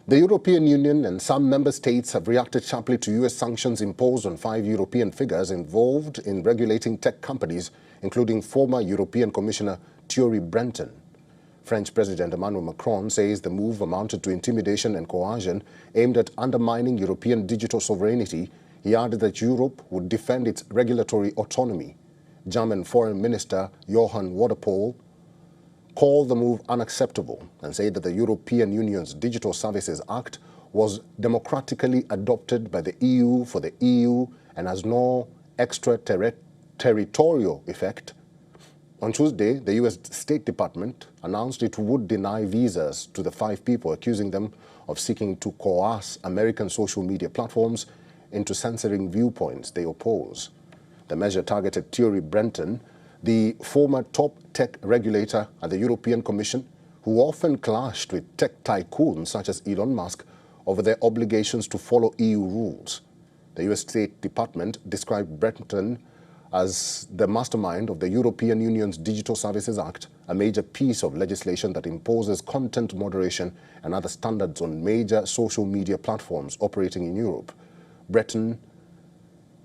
The European Union and some member states have reacted sharply to US sanctions imposed on 5 European figures involved in regulating tech companies, including former European Commissioner Thierry Breton. French President Emmanuel Macron says the move amounted to intimidation and coercion aimed at undermining European digital sovereignty. He added that Europe would defend its regulatory autonomy. German Foreign Minister Johann Wadephol called the move unacceptable and said that the European Union's Digital Services Act was democratically adopted by the EU for the EU and has no extraterritorial effect. On Tuesday, the US State Department announced it would deny visas to the 5 people, accusing them of seeking to coerce American social media platforms into censoring viewpoints they oppose. The measure targeted Thierry Breton, the former top tech regulator at the European Commission, who often clashed with tech tycoons such as Elon Musk over their obligations to follow EU rules. The US State Department described Breton as the mastermind of the European Union's Digital Services Act, a major piece of legislation that imposes content moderation and other standards on major social media platforms operating in Europe. Breton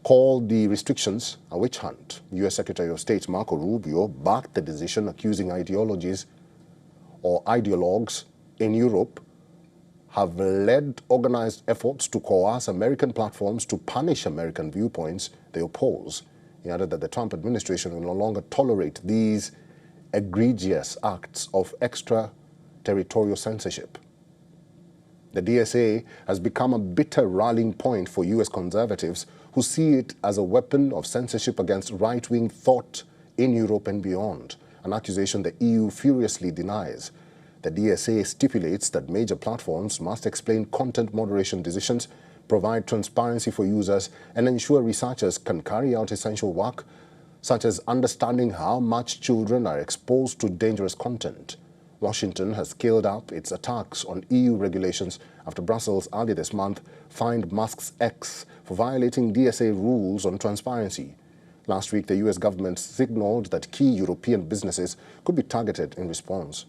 called the restrictions a witch hunt. US Secretary of State Marco Rubio backed the decision, accusing ideologies or ideologues in Europe have led organized efforts to coerce American platforms to punish American viewpoints they oppose. He added that the Trump administration will no longer tolerate these egregious acts of extraterritorial censorship. The DSA has become a bitter rallying point for US conservatives who see it as a weapon of censorship against right-wing thought in Europe and beyond, an accusation the EU furiously denies. The DSA stipulates that major platforms must explain content moderation decisions, provide transparency for users, and ensure researchers can carry out essential work, such as understanding how much children are exposed to dangerous content. Washington has scaled up its attacks on EU regulations after Brussels earlier this month fined Musk's X for violating DSA rules on transparency. Last week, the US government signaled that key European businesses could be targeted in response.